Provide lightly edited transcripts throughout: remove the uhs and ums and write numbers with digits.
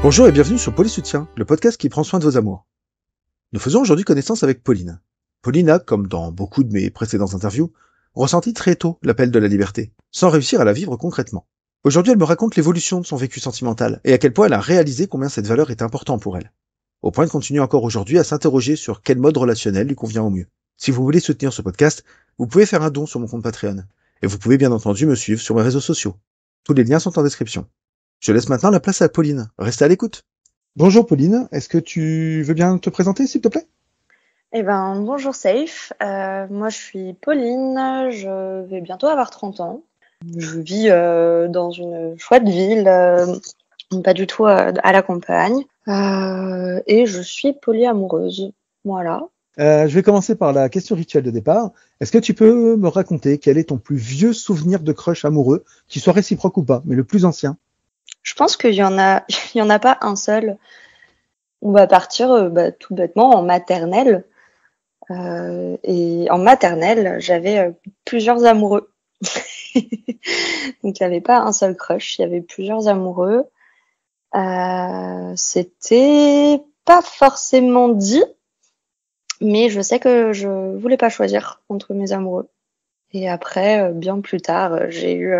Bonjour et bienvenue sur Polysoutien, le podcast qui prend soin de vos amours. Nous faisons aujourd'hui connaissance avec Pauline. Pauline a, comme dans beaucoup de mes précédentes interviews, ressenti très tôt l'appel de la liberté, sans réussir à la vivre concrètement. Aujourd'hui, elle me raconte l'évolution de son vécu sentimental et à quel point elle a réalisé combien cette valeur est importante pour elle. Au point de continuer encore aujourd'hui à s'interroger sur quel mode relationnel lui convient au mieux. Si vous voulez soutenir ce podcast, vous pouvez faire un don sur mon compte Patreon. Et vous pouvez bien entendu me suivre sur mes réseaux sociaux. Tous les liens sont en description. Je laisse maintenant la place à Pauline. Restez à l'écoute. Bonjour Pauline, est-ce que tu veux bien te présenter s'il te plaît ? Bonjour Safe, moi je suis Pauline, je vais bientôt avoir 30 ans. Je vis dans une chouette ville, pas du tout à la campagne, et je suis polyamoureuse, voilà. Je vais commencer par la question rituelle de départ. Est-ce que tu peux me raconter quel est ton plus vieux souvenir de crush amoureux, qu'il soit réciproque ou pas, mais le plus ancien ? Je pense qu'il y en a, il y en a pas un seul. On va partir tout bêtement en maternelle. Et en maternelle, j'avais plusieurs amoureux. Donc il n'y avait pas un seul crush, il y avait plusieurs amoureux. C'était pas forcément dit, mais je sais que je voulais pas choisir entre mes amoureux. Et après, bien plus tard, j'ai eu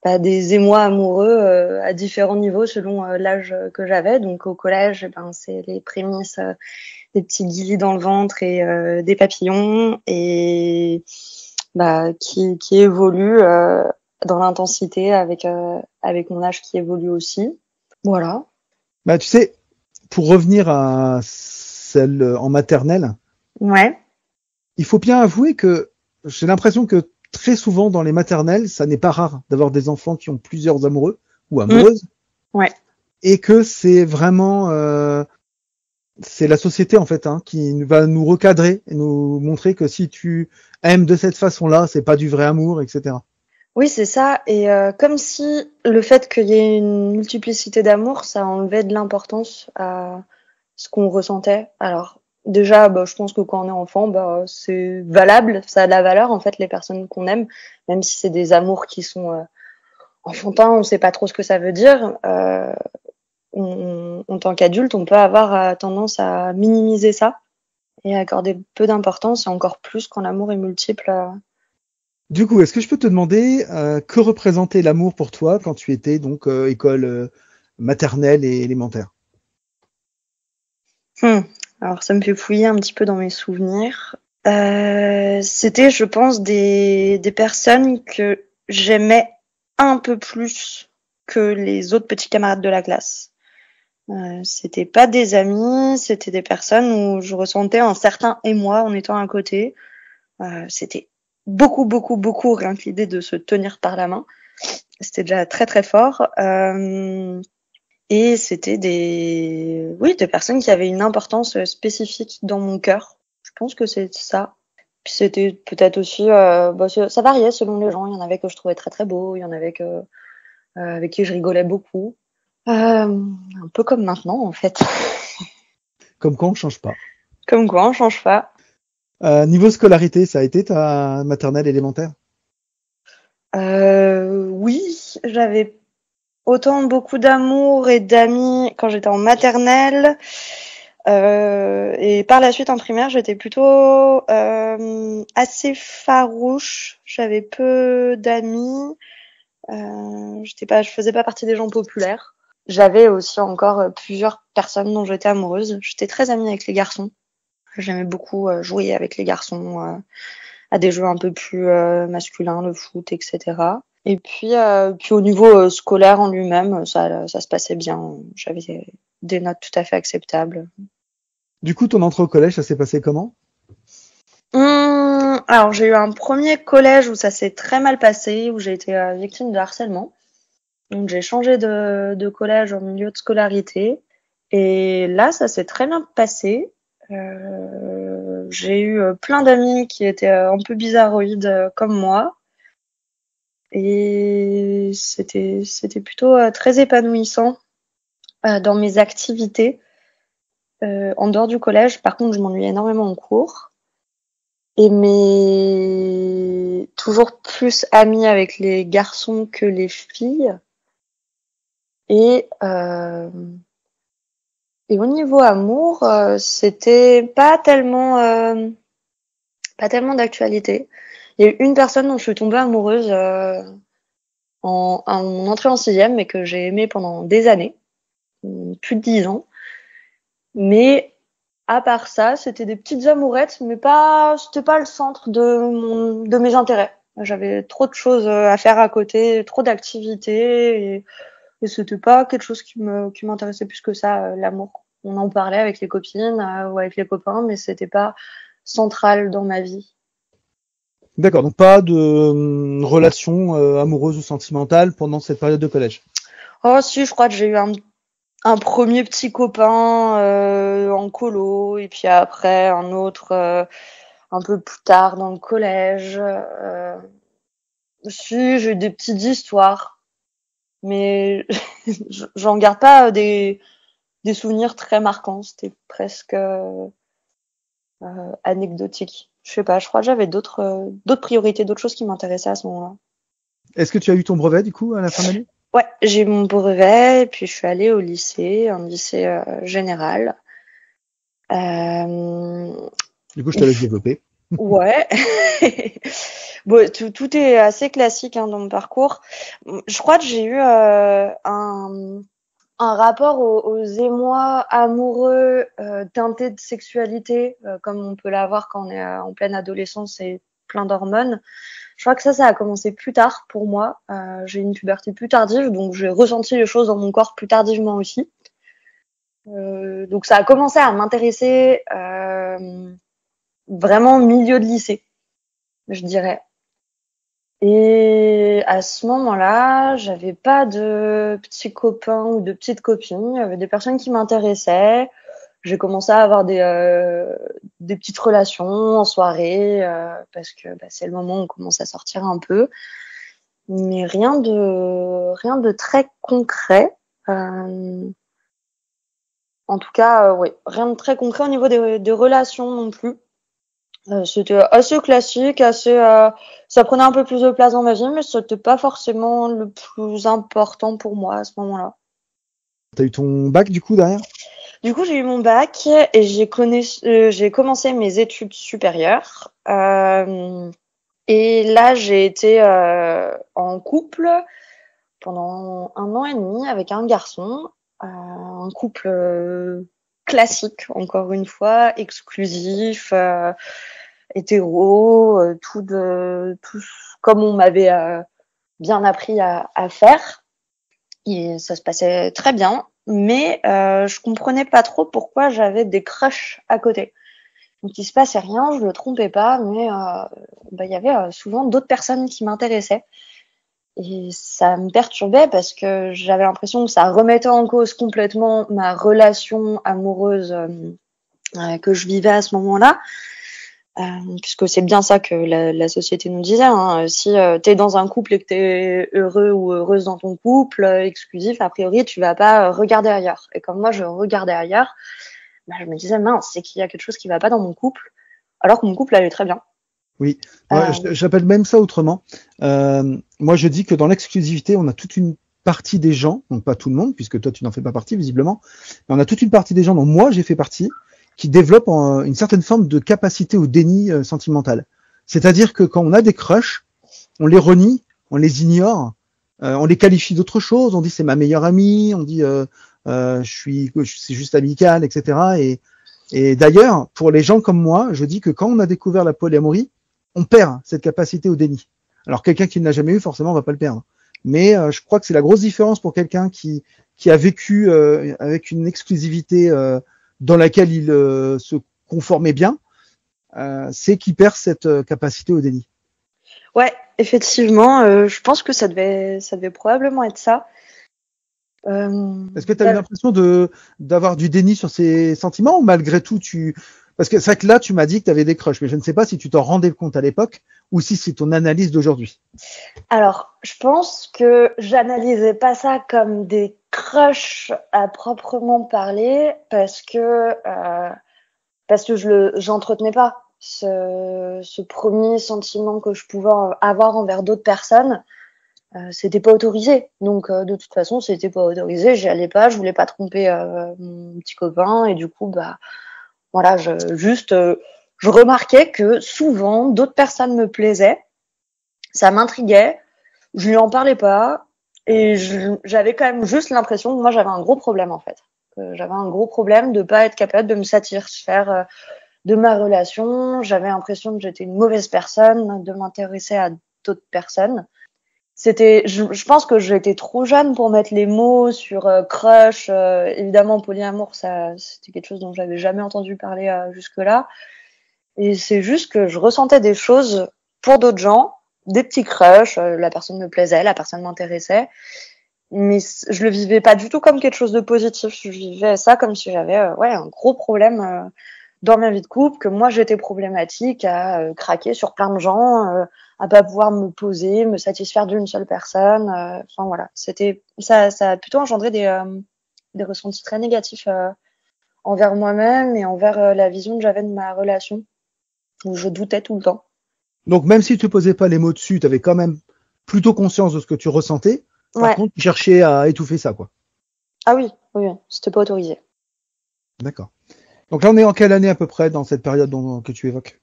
des émois amoureux à différents niveaux selon l'âge que j'avais. Donc au collège, c'est les prémices des petits guillis dans le ventre et des papillons et qui évoluent dans l'intensité avec mon âge qui évolue aussi. Voilà. Tu sais, pour revenir à celle en maternelle, Ouais. il faut bien avouer que j'ai l'impression que très souvent dans les maternelles, ça n'est pas rare d'avoir des enfants qui ont plusieurs amoureux ou amoureuses. Ouais. Et que c'est vraiment c'est la société en fait qui va nous recadrer et nous montrer que si tu aimes de cette façon-là, c'est pas du vrai amour, etc. Oui, c'est ça. Et comme si le fait qu'il y ait une multiplicité d'amour, ça enlevait de l'importance à ce qu'on ressentait. Alors déjà, je pense que quand on est enfant, c'est valable, ça a de la valeur en fait les personnes qu'on aime, même si c'est des amours qui sont enfantins, on sait pas trop ce que ça veut dire. En tant qu'adulte, on peut avoir tendance à minimiser ça et accorder peu d'importance, et encore plus quand l'amour est multiple. Du coup, est-ce que je peux te demander que représentait l'amour pour toi quand tu étais donc école maternelle et élémentaire ? Alors ça me fait fouiller un petit peu dans mes souvenirs. C'était, je pense, des personnes que j'aimais un peu plus que les autres petits camarades de la classe. C'était pas des amis, c'était des personnes où je ressentais un certain émoi en étant à côté. C'était beaucoup, beaucoup, beaucoup, rien que l'idée de se tenir par la main. C'était déjà très, très fort. Et c'était des personnes qui avaient une importance spécifique dans mon cœur. Je pense que c'est ça. Puis c'était peut-être aussi, ça variait selon les gens. Il y en avait que je trouvais très, très beaux. Il y en avait que avec qui je rigolais beaucoup. Un peu comme maintenant, en fait. Comme quoi on change pas. Comme quoi, on change pas. Niveau scolarité, ça a été ta maternelle élémentaire ? Oui, j'avais autant beaucoup d'amour et d'amis quand j'étais en maternelle. Et par la suite en primaire, j'étais plutôt assez farouche. J'avais peu d'amis. Je faisais pas partie des gens populaires. J'avais aussi encore plusieurs personnes dont j'étais amoureuse. J'étais très amie avec les garçons. J'aimais beaucoup jouer avec les garçons à des jeux un peu plus masculins, le foot, etc. Et puis au niveau scolaire en lui-même, ça se passait bien. J'avais des notes tout à fait acceptables. Du coup, ton entrée au collège, ça s'est passé comment ? Alors j'ai eu un premier collège où ça s'est très mal passé, où j'ai été victime de harcèlement. Donc j'ai changé de collège au milieu de scolarité. Et là, ça s'est très bien passé. J'ai eu plein d'amis qui étaient un peu bizarroïdes comme moi. Et c'était plutôt très épanouissant dans mes activités. En dehors du collège, par contre, je m'ennuyais énormément en cours. Et mais toujours plus amie avec les garçons que les filles. Et Et au niveau amour, c'était pas tellement d'actualité. Il y a eu une personne dont je suis tombée amoureuse à mon entrée en sixième, mais que j'ai aimé pendant des années, plus de 10 ans. Mais à part ça, c'était des petites amourettes, mais c'était pas le centre de mes intérêts. J'avais trop de choses à faire à côté, trop d'activités, et c'était pas quelque chose qui m'intéressait plus que ça, l'amour. On en parlait avec les copines ou avec les copains, mais c'était pas central dans ma vie. D'accord, donc pas de relation amoureuse ou sentimentale pendant cette période de collège. Oh si, je crois que j'ai eu un premier petit copain en colo, et puis après un autre un peu plus tard dans le collège. Si, j'ai eu des petites histoires, mais j'en garde pas des souvenirs très marquants. C'était presque anecdotique. Je sais pas, je crois que j'avais d'autres priorités, d'autres choses qui m'intéressaient à ce moment-là. Est-ce que tu as eu ton brevet du coup à la fin de l'année? Ouais, j'ai eu mon brevet et puis je suis allée au lycée, un lycée général. Du coup, je te laisse développer. Ouais. Bon, tout est assez classique dans mon parcours. Je crois que j'ai eu un rapport aux émois amoureux teintés de sexualité, comme on peut l'avoir quand on est en pleine adolescence et plein d'hormones. Je crois que ça a commencé plus tard pour moi. J'ai une puberté plus tardive, donc j'ai ressenti les choses dans mon corps plus tardivement aussi. Donc ça a commencé à m'intéresser vraiment au milieu de lycée, je dirais. Et à ce moment-là, j'avais pas de petits copains ou de petites copines. Il y avait des personnes qui m'intéressaient. J'ai commencé à avoir des petites relations en soirée parce que c'est le moment où on commence à sortir un peu. Mais rien de très concret. En tout cas, oui, rien de très concret au niveau des relations non plus. C'était assez classique, ça prenait un peu plus de place dans ma vie, mais c'était pas forcément le plus important pour moi à ce moment-là. T'as eu ton bac du coup derrière? Du coup, j'ai eu mon bac et j'ai commencé mes études supérieures. Et là, j'ai été en couple pendant 1 an et demi avec un garçon, un couple classique, encore une fois, exclusif. Hétéro, tout comme on m'avait bien appris à faire. Et ça se passait très bien, mais je comprenais pas trop pourquoi j'avais des crushs à côté. Donc il se passait rien, je le trompais pas, mais il y avait souvent d'autres personnes qui m'intéressaient. Et ça me perturbait parce que j'avais l'impression que ça remettait en cause complètement ma relation amoureuse que je vivais à ce moment-là. Puisque c'est bien ça que la société nous disait. Si t'es dans un couple et que t'es heureux ou heureuse dans ton couple exclusif, a priori tu vas pas regarder ailleurs. Et comme moi je regardais ailleurs, je me disais mince, c'est qu'il y a quelque chose qui va pas dans mon couple, alors que mon couple allait très bien. Oui, moi, j'appelle même ça autrement. Moi, je dis que dans l'exclusivité, on a toute une partie des gens, donc pas tout le monde, puisque toi, tu n'en fais pas partie, visiblement, mais on a toute une partie des gens dont moi, j'ai fait partie, qui développent une certaine forme de capacité au déni sentimental. C'est-à-dire que quand on a des crushs, on les renie, on les ignore, on les qualifie d'autre chose, on dit c'est ma meilleure amie, on dit c'est juste amical, etc. Et d'ailleurs, pour les gens comme moi, je dis que quand on a découvert la polyamorie, on perd cette capacité au déni. Alors quelqu'un qui ne l'a jamais eu, forcément, va pas le perdre. Mais je crois que c'est la grosse différence pour quelqu'un qui a vécu avec une exclusivité dans laquelle il se conformait bien, c'est qu'il perd cette capacité au déni. Ouais, effectivement, je pense que ça devait probablement être ça. Est-ce que tu as eu l'impression d'avoir du déni sur ces sentiments ou malgré tout parce que c'est vrai que là tu m'as dit que tu avais des crushs, mais je ne sais pas si tu t'en rendais compte à l'époque ou si c'est ton analyse d'aujourd'hui. Alors, je pense que j'analysais pas ça comme des crushs à proprement parler parce que j'entretenais pas ce premier sentiment que je pouvais avoir envers d'autres personnes. c'était pas autorisé. Donc de toute façon, c'était pas autorisé, j'y allais pas, je voulais pas tromper mon petit copain et du coup voilà, je remarquais que souvent d'autres personnes me plaisaient, ça m'intriguait, je lui en parlais pas et j'avais quand même juste l'impression que moi j'avais un gros problème en fait. Que j'avais un gros problème de pas être capable de me satisfaire de ma relation, j'avais l'impression que j'étais une mauvaise personne, de m'intéresser à d'autres personnes. Je pense que j'étais trop jeune pour mettre les mots sur crush. Évidemment, polyamour, ça, c'était quelque chose dont j'avais jamais entendu parler jusque-là. Et c'est juste que je ressentais des choses pour d'autres gens, des petits crushs. La personne me plaisait, la personne m'intéressait, mais je le vivais pas du tout comme quelque chose de positif. Je vivais ça comme si j'avais un gros problème dans ma vie de couple, que moi j'étais problématique à craquer sur plein de gens, à pas pouvoir me poser, me satisfaire d'une seule personne. Enfin voilà, ça a plutôt engendré des ressentis très négatifs envers moi-même et envers la vision que j'avais de ma relation, où je doutais tout le temps. Donc même si tu posais pas les mots dessus, tu avais quand même plutôt conscience de ce que tu ressentais. Par contre, tu cherchais à étouffer ça, quoi. Ah oui, c'était pas autorisé. D'accord. Donc là, on est en quelle année à peu près dans cette période que tu évoques?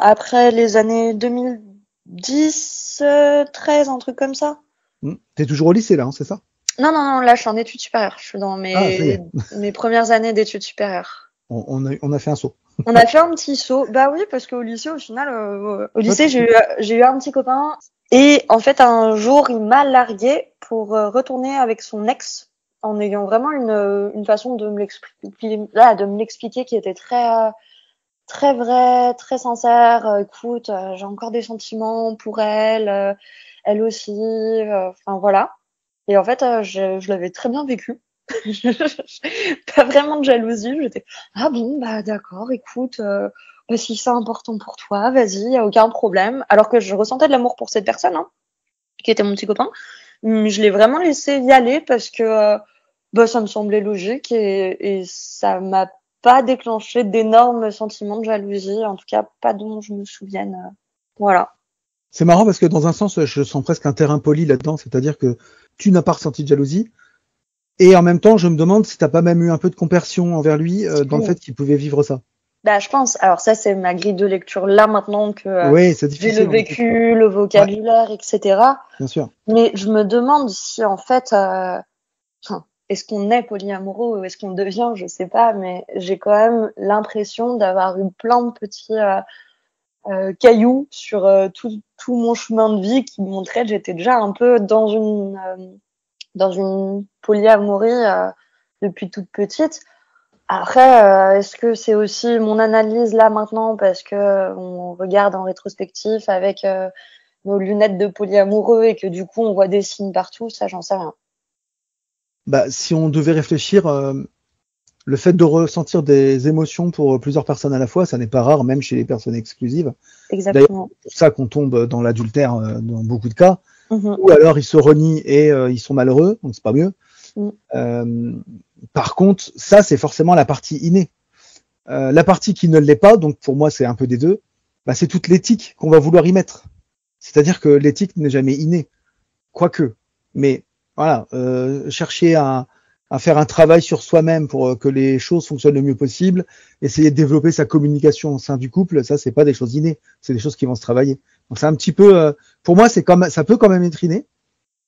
Après les années 2010, 13, un truc comme ça. T'es toujours au lycée là, hein, c'est ça? Non, là je suis en études supérieures. Je suis dans mes premières années d'études supérieures. On a fait un saut. On a fait un petit saut. Bah oui, parce qu'au lycée, au final, j'ai eu un petit copain. Et en fait, un jour, il m'a largué pour retourner avec son ex, en ayant vraiment une façon de me l'expliquer qui était très vraie, très sincère. Écoute, j'ai encore des sentiments pour elle, elle aussi. Enfin voilà. Et en fait, je l'avais très bien vécu. Pas vraiment de jalousie. J'étais ah bon bah d'accord. Écoute, si c'est important pour toi, vas-y, y a aucun problème. Alors que je ressentais de l'amour pour cette personne, hein, qui était mon petit copain. Mais je l'ai vraiment laissé y aller parce que ça me semblait logique et ça m'a pas déclenché d'énormes sentiments de jalousie, en tout cas pas dont je me souvienne. Voilà. C'est marrant parce que dans un sens, je sens presque un terrain poli là-dedans, c'est-à-dire que tu n'as pas ressenti de jalousie. Et en même temps, je me demande si t'as pas même eu un peu de compassion envers lui dans le fait qu'il pouvait vivre ça. Bah, je pense. Alors ça, c'est ma grille de lecture là maintenant que oui, c'est difficile, j'ai le vécu, le vocabulaire, etc. Bien sûr. Mais je me demande si en fait, est-ce qu'on est polyamoureux ou est-ce qu'on devient, je sais pas. Mais j'ai quand même l'impression d'avoir eu plein de petits cailloux sur tout mon chemin de vie qui montraient que j'étais déjà un peu dans une polyamorie depuis toute petite. Après, est-ce que c'est aussi mon analyse là maintenant parce que on regarde en rétrospectif avec nos lunettes de polyamoureux et que du coup on voit des signes partout, ça j'en sais rien. Bah, si on devait réfléchir, le fait de ressentir des émotions pour plusieurs personnes à la fois, ça n'est pas rare, même chez les personnes exclusives. Exactement. D'ailleurs, c'est pour ça qu'on tombe dans l'adultère dans beaucoup de cas. Ou alors ils se renient et ils sont malheureux, donc c'est pas mieux. Par contre, ça c'est forcément la partie innée. La partie qui ne l'est pas, donc pour moi c'est un peu des deux, bah, c'est toute l'éthique qu'on va vouloir y mettre. C'est-à-dire que l'éthique n'est jamais innée, quoique. Mais voilà, chercher à faire un travail sur soi-même pour que les choses fonctionnent le mieux possible, essayer de développer sa communication au sein du couple, ça c'est pas des choses innées, c'est des choses qui vont se travailler. Donc c'est un petit peu, pour moi ça peut quand même être inné.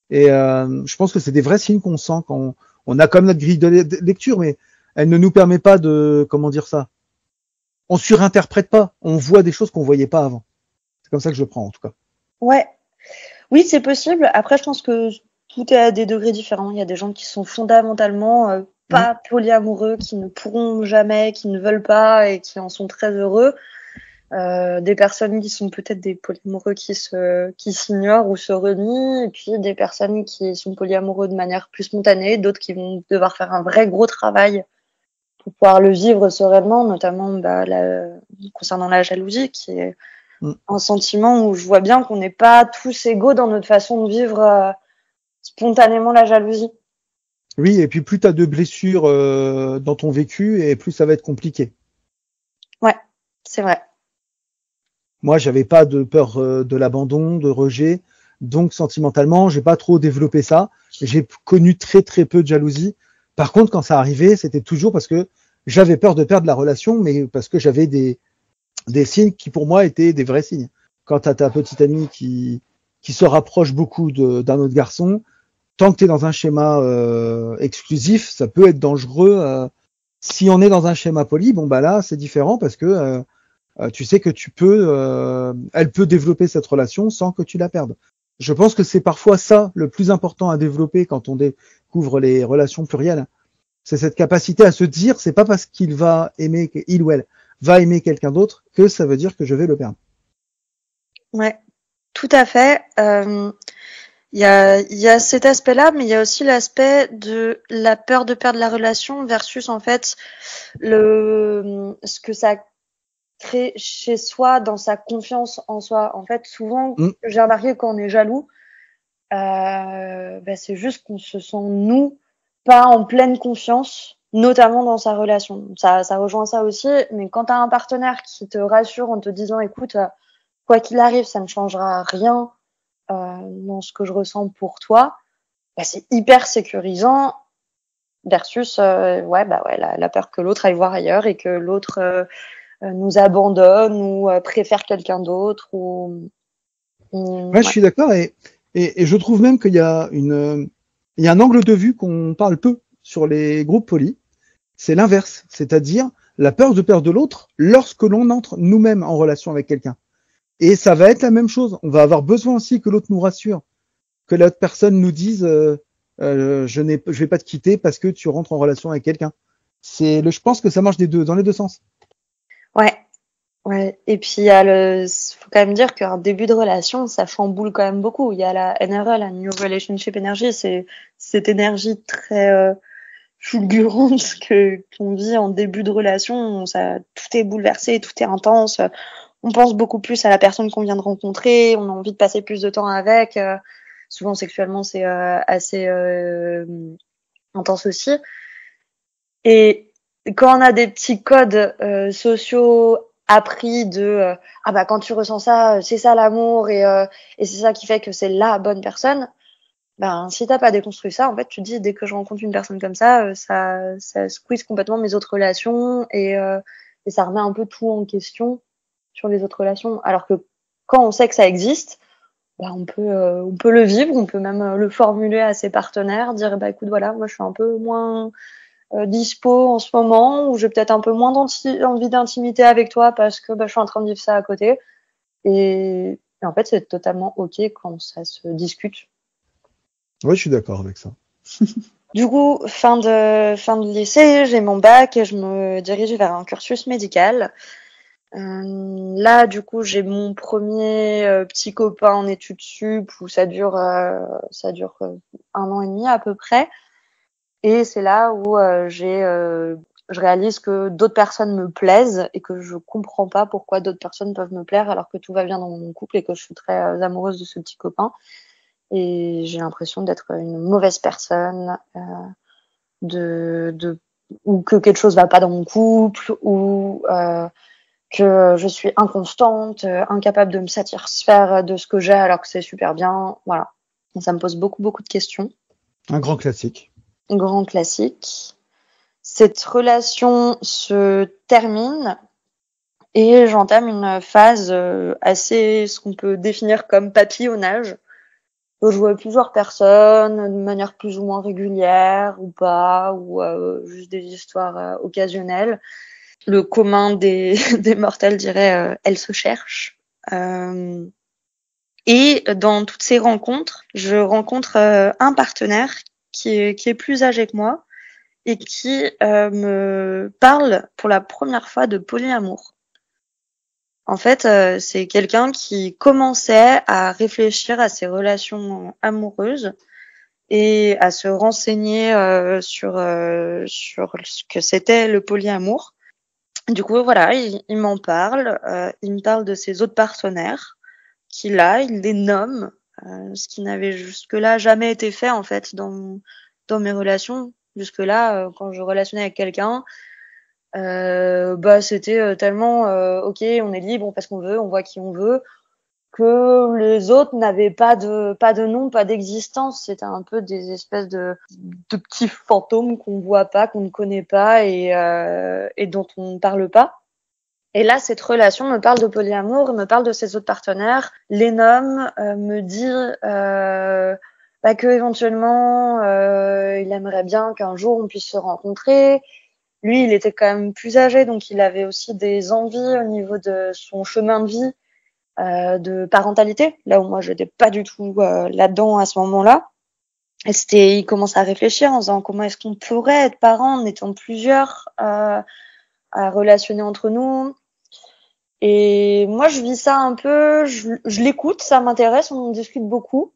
Et je pense que c'est des vrais signes qu'on sent quand on a comme notre grille de lecture, mais elle ne nous permet pas de, comment dire ça, on surinterprète pas, on voit des choses qu'on voyait pas avant. C'est comme ça que je le prends en tout cas. Ouais, oui c'est possible. Après je pense que tout est à des degrés différents. Il y a des gens qui sont fondamentalement pas polyamoureux, qui ne pourront jamais, qui ne veulent pas et qui en sont très heureux. Des personnes qui sont peut-être des polyamoureux qui s'ignorent ou se renient, et puis des personnes qui sont polyamoureux de manière plus spontanée, d'autres qui vont devoir faire un vrai gros travail pour pouvoir le vivre sereinement, notamment concernant la jalousie, qui est un sentiment où je vois bien qu'on n'est pas tous égaux dans notre façon de vivre spontanément la jalousie. Oui, et puis plus tu as de blessures dans ton vécu, et plus ça va être compliqué. Ouais, c'est vrai. Moi, j'avais pas de peur de l'abandon, de rejet. Donc sentimentalement, j'ai pas trop développé ça. J'ai connu très très peu de jalousie. Par contre, quand ça arrivait, c'était toujours parce que j'avais peur de perdre la relation, mais parce que j'avais des signes qui pour moi étaient des vrais signes. Quand t'as ta petite amie qui se rapproche beaucoup d'un autre garçon, tant que tu es dans un schéma exclusif, ça peut être dangereux. Si on est dans un schéma poli, bon bah là c'est différent parce que tu sais que elle peut développer cette relation sans que tu la perdes. Je pense que c'est parfois ça le plus important à développer quand on découvre les relations plurielles. C'est cette capacité à se dire, c'est pas parce il ou elle va aimer quelqu'un d'autre que ça veut dire que je vais le perdre. Ouais, tout à fait. Il y a cet aspect-là, mais il y a aussi l'aspect de la peur de perdre la relation versus en fait ce que ça crée chez soi dans sa confiance en soi. En fait, souvent, j'ai remarqué que quand on est jaloux, c'est juste qu'on se sent nous pas en pleine confiance, notamment dans sa relation. Ça rejoint ça aussi, mais quand tu as un partenaire qui te rassure en te disant écoute, quoi qu'il arrive, ça ne changera rien dans ce que je ressens pour toi, c'est hyper sécurisant versus la peur que l'autre aille voir ailleurs et que l'autre nous abandonne ou préfère quelqu'un d'autre Ouais, je suis d'accord et je trouve même qu'il y a il y a un angle de vue qu'on parle peu sur les groupes polis. C'est l'inverse, c'est-à-dire la peur de perdre l'autre lorsque l'on entre nous-mêmes en relation avec quelqu'un. Et ça va être la même chose. On va avoir besoin aussi que l'autre nous rassure, que l'autre personne nous dise je vais pas te quitter parce que tu rentres en relation avec quelqu'un. Je pense que ça marche dans les deux sens. Ouais. Ouais, et puis faut quand même dire qu'un début de relation, ça chamboule quand même beaucoup. Il y a la NRE, la New Relationship Energy, c'est cette énergie très fulgurante qu'on vit en début de relation. Tout est bouleversé, tout est intense. On pense beaucoup plus à la personne qu'on vient de rencontrer, on a envie de passer plus de temps avec. Souvent sexuellement, c'est assez intense aussi. Et quand on a des petits codes sociaux appris de quand tu ressens ça, c'est ça l'amour et c'est ça qui fait que c'est la bonne personne. Si t'as pas déconstruit ça, en fait, tu te dis dès que je rencontre une personne comme ça squeeze complètement mes autres relations et ça remet un peu tout en question sur les autres relations. Alors que quand on sait que ça existe, on peut le vivre, on peut même le formuler à ses partenaires, dire écoute voilà, moi je suis un peu moins dispo en ce moment, ou j'ai peut-être un peu moins envie d'intimité avec toi parce que je suis en train de vivre ça à côté. Et en fait, c'est totalement ok quand ça se discute. Oui, je suis d'accord avec ça. Du coup, fin de lycée, j'ai mon bac et je me dirige vers un cursus médical. Là, du coup, j'ai mon premier petit copain en études sup où ça dure 1 an et demi à peu près. Et c'est là où je réalise que d'autres personnes me plaisent et que je comprends pas pourquoi d'autres personnes peuvent me plaire alors que tout va bien dans mon couple et que je suis très amoureuse de ce petit copain. Et j'ai l'impression d'être une mauvaise personne, ou que quelque chose va pas dans mon couple, ou que je suis inconstante, incapable de me satisfaire de ce que j'ai alors que c'est super bien. Voilà. Et ça me pose beaucoup, beaucoup de questions. Un grand classique. Grand classique. Cette relation se termine et j'entame une phase assez, ce qu'on peut définir comme papillonnage. Je vois plusieurs personnes de manière plus ou moins régulière ou pas, ou juste des histoires occasionnelles. Le commun des, des mortels dirait elle se cherche. Et dans toutes ces rencontres, je rencontre un partenaire qui est plus âgé que moi et qui me parle pour la première fois de polyamour. En fait, c'est quelqu'un qui commençait à réfléchir à ses relations amoureuses et à se renseigner sur ce que c'était le polyamour. Du coup, voilà, il m'en parle. Il me parle de ses autres partenaires qu'il a, il les nomme, ce qui n'avait jusque-là jamais été fait en fait dans mes relations. Jusque-là, quand je relationnais avec quelqu'un, c'était tellement ok, on est libre, on fait ce qu'on veut, on voit qui on veut. que les autres n'avaient pas de nom, pas d'existence. C'était un peu des espèces de petits fantômes qu'on voit pas, qu'on ne connaît pas et dont on ne parle pas. Et là, cette relation me parle de polyamour, me parle de ses autres partenaires, les nomme, me dit que éventuellement il aimerait bien qu'un jour on puisse se rencontrer. Lui, il était quand même plus âgé, donc il avait aussi des envies au niveau de son chemin de vie, de parentalité, là où moi je n'étais pas du tout là-dedans à ce moment-là. Et il commençait à réfléchir en disant comment est-ce qu'on pourrait être parents en étant plusieurs à relationner entre nous. Et moi, je vis ça un peu, je l'écoute, ça m'intéresse, on en discute beaucoup.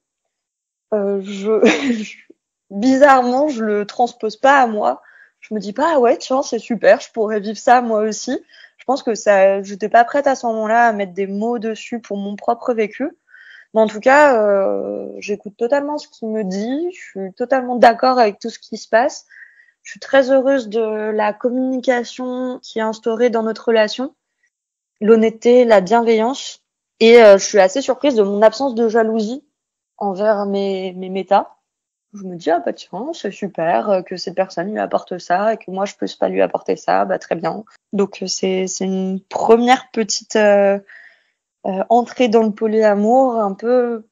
Bizarrement, je le transpose pas à moi. Je me dis pas, ah ouais, tiens, c'est super, je pourrais vivre ça moi aussi. Je pense que j'étais pas prête à ce moment-là à mettre des mots dessus pour mon propre vécu. Mais en tout cas, j'écoute totalement ce qu'il me dit. Je suis totalement d'accord avec tout ce qui se passe. Je suis très heureuse de la communication qui est instaurée dans notre relation, l'honnêteté, la bienveillance. Et je suis assez surprise de mon absence de jalousie envers mes métas. Je me dis, ah bah tiens, c'est super que cette personne lui apporte ça et que moi je puisse pas lui apporter ça, bah très bien. Donc c'est une première petite entrée dans le polyamour un peu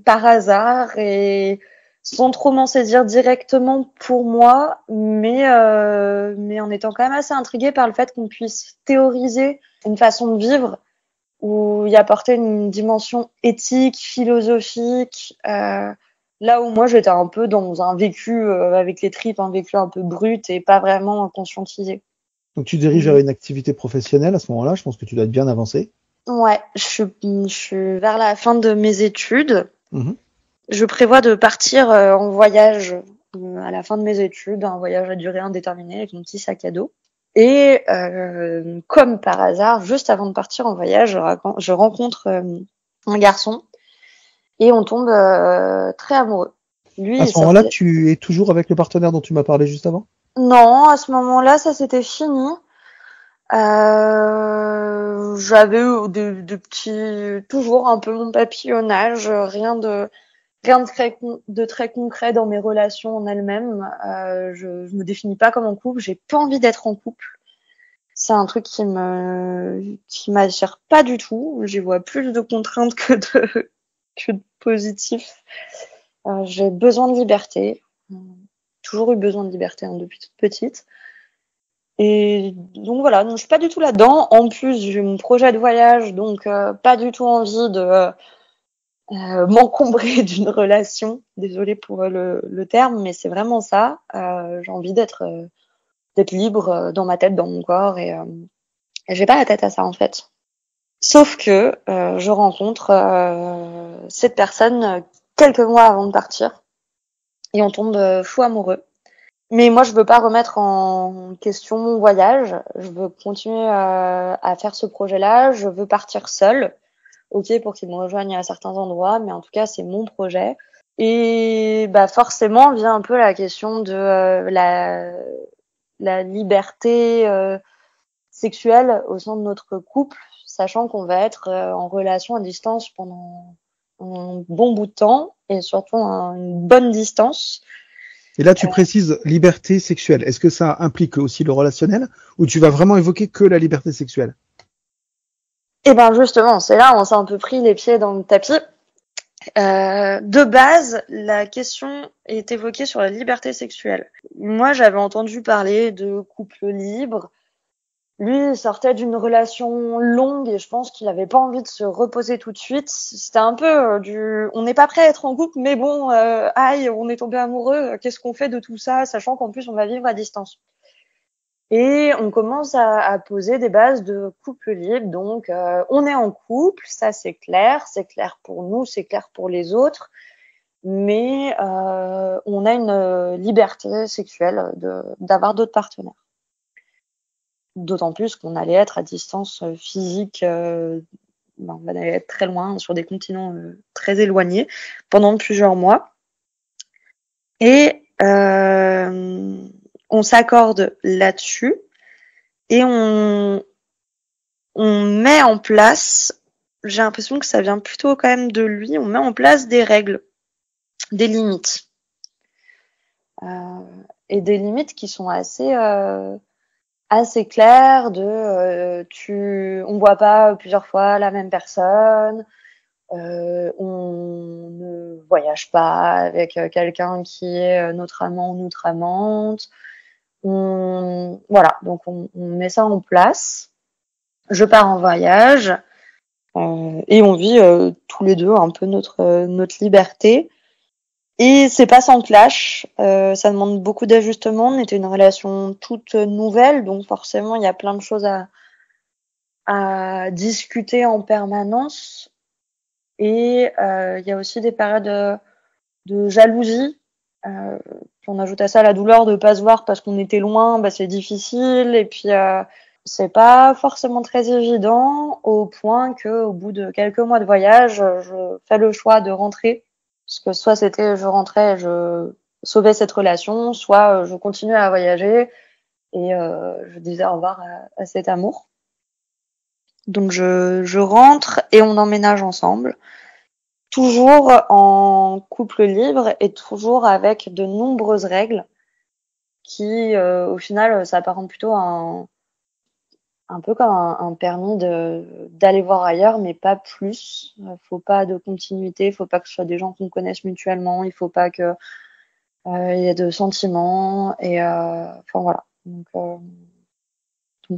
par hasard et sans trop m'en saisir directement pour moi, mais en étant quand même assez intriguée par le fait qu'on puisse théoriser une façon de vivre où y apporter une dimension éthique, philosophique, là où moi j'étais un peu dans un vécu avec les tripes, un vécu un peu brut et pas vraiment conscientisé. Donc tu diriges vers une activité professionnelle à ce moment-là, je pense que tu dois être bien avancé. Ouais, je suis vers la fin de mes études. Mmh. Je prévois de partir en voyage à la fin de mes études, un voyage à durée indéterminée avec mon petit sac à dos. Et comme par hasard, juste avant de partir en voyage, je rencontre un garçon et on tombe très amoureux. Lui, À ce moment-là, tu es toujours avec le partenaire dont tu m'as parlé juste avant? Non, à ce moment-là, ça s'était fini. J'avais eu de petits, toujours un peu mon papillonnage, rien de très concret dans mes relations en elles-mêmes. Je me définis pas comme en couple, j'ai pas envie d'être en couple. C'est un truc qui m'attire pas du tout. J'y vois plus de contraintes que de positifs. J'ai besoin de liberté. Toujours eu besoin de liberté depuis toute petite. Et donc voilà, donc je suis pas du tout là-dedans. En plus, j'ai mon projet de voyage, donc pas du tout envie de m'encombrer d'une relation. Désolée pour le terme, mais c'est vraiment ça. J'ai envie d'être libre dans ma tête, dans mon corps, et j'ai pas la tête à ça en fait. Sauf que je rencontre cette personne quelques mois avant de partir et on tombe fou amoureux. Mais moi, je veux pas remettre en question mon voyage. Je veux continuer à faire ce projet-là. Je veux partir seule. Ok, pour qu'il me rejoigne à certains endroits, mais en tout cas, c'est mon projet. Et bah forcément vient un peu la question de la liberté sexuelle au sein de notre couple, sachant qu'on va être en relation à distance pendant un bon bout de temps et surtout une bonne distance. Et là, tu précises liberté sexuelle. Est-ce que ça implique aussi le relationnel ou tu vas vraiment évoquer que la liberté sexuelle? Et ben justement, c'est là où on s'est un peu pris les pieds dans le tapis. De base, la question est évoquée sur la liberté sexuelle. Moi, j'avais entendu parler de couple libre. Lui, il sortait d'une relation longue et je pense qu'il avait pas envie de se reposer tout de suite. C'était un peu on n'est pas prêt à être en couple, mais bon, aïe, on est tombé amoureux, qu'est-ce qu'on fait de tout ça, sachant qu'en plus on va vivre à distance. Et on commence à poser des bases de couple libre. Donc, on est en couple, ça c'est clair pour nous, c'est clair pour les autres, mais on a une liberté sexuelle d'avoir d'autres partenaires. D'autant plus qu'on allait être à distance physique, on allait être très loin, sur des continents très éloignés, pendant plusieurs mois. Et on s'accorde là-dessus et on met en place j'ai l'impression que ça vient plutôt quand même de lui. On met en place des règles, des limites. Et des limites qui sont assez claires on voit pas plusieurs fois la même personne, on ne voyage pas avec quelqu'un qui est notre amant ou notre amante. Voilà, donc on met ça en place. Je pars en voyage et on vit tous les deux un peu notre liberté. Et c'est pas sans clash, ça demande beaucoup d'ajustements. On était une relation toute nouvelle, donc forcément il y a plein de choses à discuter en permanence. Et il y a aussi des périodes de jalousie. Puis on ajoute à ça la douleur de pas se voir parce qu'on était loin, bah c'est difficile. Et puis c'est pas forcément très évident, au point que au bout de quelques mois de voyage, je fais le choix de rentrer. Parce que soit c'était je rentrais et je sauvais cette relation, soit je continuais à voyager et je disais au revoir à cet amour. Donc je rentre et on emménage ensemble, toujours en couple libre et toujours avec de nombreuses règles qui au final s'apparentent plutôt à un peu comme un permis d'aller voir ailleurs, mais pas plus. Faut pas de continuité, faut pas que ce soit des gens qu'on connaisse mutuellement, il faut pas que il y ait de sentiments et enfin voilà. Donc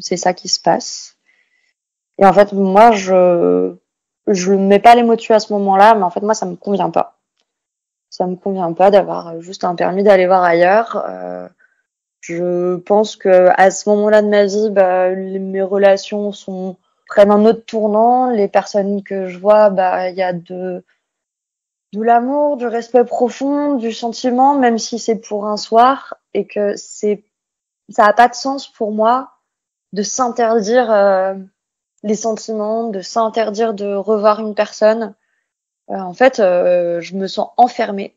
c'est ça qui se passe. Et en fait moi je mets pas les mots dessus à ce moment-là, mais en fait moi ça me convient pas. Ça me convient pas d'avoir juste un permis d'aller voir ailleurs. Je pense que à ce moment-là de ma vie, bah, mes relations prennent un autre tournant. Les personnes que je vois, bah, il y a de l'amour, du respect profond, du sentiment, même si c'est pour un soir, et que ça a pas de sens pour moi de s'interdire les sentiments, de s'interdire de revoir une personne. En fait, je me sens enfermée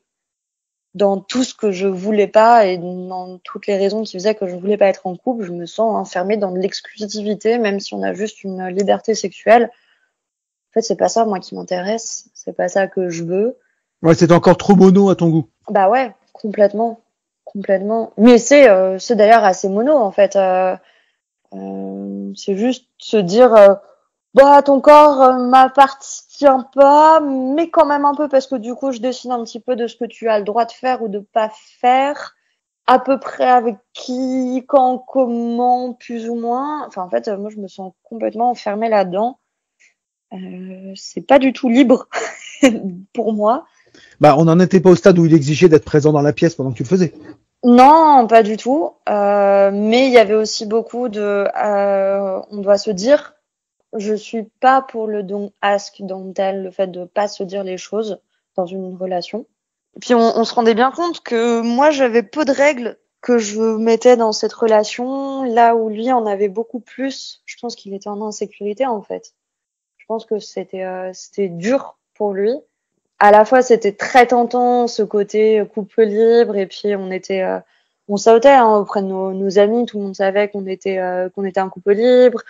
dans tout ce que je voulais pas et dans toutes les raisons qui faisaient que je voulais pas être en couple. Je me sens enfermée dans de l'exclusivité, même si on a juste une liberté sexuelle. En fait, c'est pas ça, moi, qui m'intéresse. C'est pas ça que je veux. Ouais, c'est encore trop mono à ton goût. Bah ouais, complètement. Complètement. Mais c'est d'ailleurs assez mono, en fait. C'est juste se dire, bah, ton corps m'appartient pas, mais quand même un peu, parce que du coup, je décide un petit peu de ce que tu as le droit de faire ou de pas faire, à peu près avec qui, quand, comment, plus ou moins. Enfin, en fait, moi, je me sens complètement enfermée là-dedans. C'est pas du tout libre pour moi. Bah, on n'en était pas au stade où il exigeait d'être présent dans la pièce pendant que tu le faisais. Non, pas du tout. Mais il y avait aussi beaucoup on doit se dire, je suis pas pour le don't ask, don't tell, le fait de pas se dire les choses dans une relation. Puis on se rendait bien compte que moi j'avais peu de règles que je mettais dans cette relation, là où lui en avait beaucoup plus. Je pense qu'il était en insécurité en fait. Je pense que c'était dur pour lui. À la fois c'était très tentant ce côté couple libre et puis on sautait auprès de nos amis, tout le monde savait qu'on était un couple libre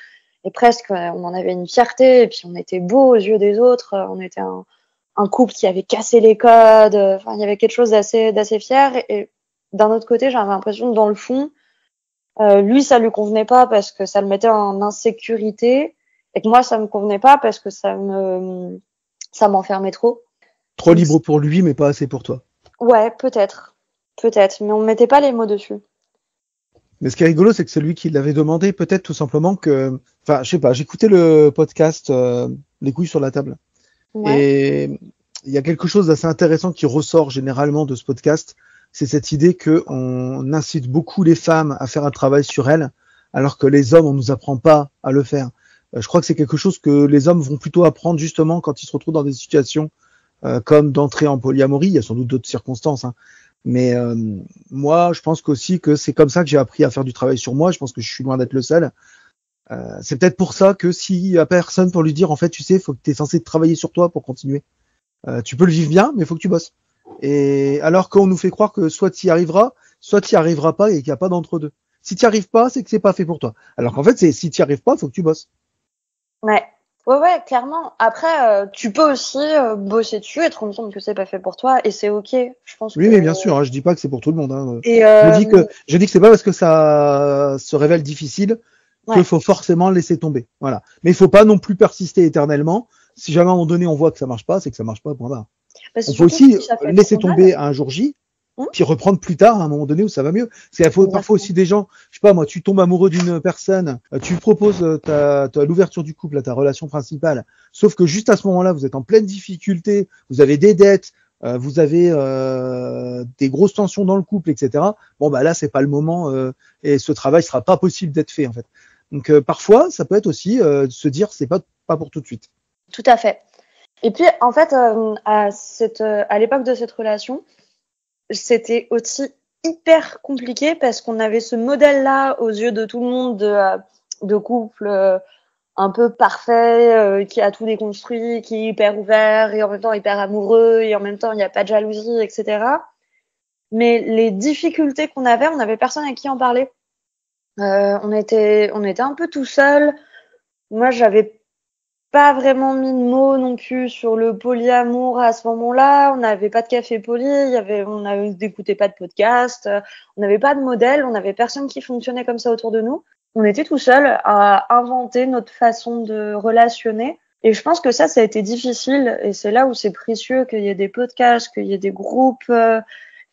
et presque on en avait une fierté et puis on était beau aux yeux des autres, on était un couple qui avait cassé les codes, enfin il y avait quelque chose d'assez fier et d'un autre côté j'avais l'impression que dans le fond lui ça lui convenait pas parce que ça le mettait en insécurité et que moi ça me convenait pas parce que ça m'enfermait trop. Trop libre pour lui, mais pas assez pour toi. Ouais, peut-être, mais on mettait pas les mots dessus. Mais ce qui est rigolo, c'est que celui qui l'avait demandé, peut-être tout simplement que, enfin, je sais pas, j'écoutais le podcast Les couilles sur la table. Ouais. Et il y a quelque chose d'assez intéressant qui ressort généralement de ce podcast, c'est cette idée que on incite beaucoup les femmes à faire un travail sur elles, alors que les hommes, on nous apprend pas à le faire. Je crois que c'est quelque chose que les hommes vont plutôt apprendre justement quand ils se retrouvent dans des situations comme d'entrer en polyamorie. Il y a sans doute d'autres circonstances, hein. Mais moi, je pense qu'aussi que c'est comme ça que j'ai appris à faire du travail sur moi. Je pense que je suis loin d'être le seul. C'est peut-être pour ça que s'il y a personne pour lui dire, en fait, tu sais, faut que tu es censé travailler sur toi pour continuer. Tu peux le vivre bien, mais il faut que tu bosses. Et alors qu'on nous fait croire que soit tu y arriveras, soit tu y arriveras pas et qu'il n'y a pas d'entre-deux. Si tu n'y arrives pas, c'est que c'est pas fait pour toi. Alors qu'en fait, c'est si tu n'y arrives pas, il faut que tu bosses. Ouais, Ouais, clairement. Après, tu peux aussi bosser dessus et te rendre compte que c'est pas fait pour toi et c'est ok. Je pense Oui, que mais bien sûr, hein, je dis pas que c'est pour tout le monde. Hein. et Je dis que c'est pas parce que ça se révèle difficile qu'il ouais, faut forcément laisser tomber. Voilà. Mais il faut pas non plus persister éternellement. Si jamais à un moment donné on voit que ça marche pas, c'est que ça marche pas. Point barre. bah, c'est On peut surtout aussi si ça fait laisser trop mal. tomber un jour J, Hein, puis reprendre plus tard à un moment donné où ça va mieux. Parce qu'il faut parfois exactement. aussi des gens, je sais pas moi, tu tombes amoureux d'une personne, tu proposes l'ouverture du couple à ta relation principale, sauf que juste à ce moment-là, vous êtes en pleine difficulté, vous avez des dettes, vous avez des grosses tensions dans le couple, etc. Bon bah là c'est pas le moment et ce travail sera pas possible d'être fait en fait. Donc parfois ça peut être aussi se dire c'est pas pour tout de suite. Tout à fait. Et puis en fait, à l'époque de cette relation, c'était aussi hyper compliqué parce qu'on avait ce modèle-là aux yeux de tout le monde de couple un peu parfait, qui a tout déconstruit, qui est hyper ouvert et en même temps hyper amoureux et en même temps il n'y a pas de jalousie, etc. Mais les difficultés qu'on avait, on n'avait personne à qui en parler. On était un peu tout seul. Moi, j'avais pas vraiment mis de mots non plus sur le polyamour à ce moment-là. On n'avait pas de café poli, on n'écoutait pas de podcast, on n'avait pas de modèle, on n'avait personne qui fonctionnait comme ça autour de nous. On était tout seul à inventer notre façon de relationner. Et je pense que ça a été difficile. Et c'est là où c'est précieux qu'il y ait des podcasts, qu'il y ait des groupes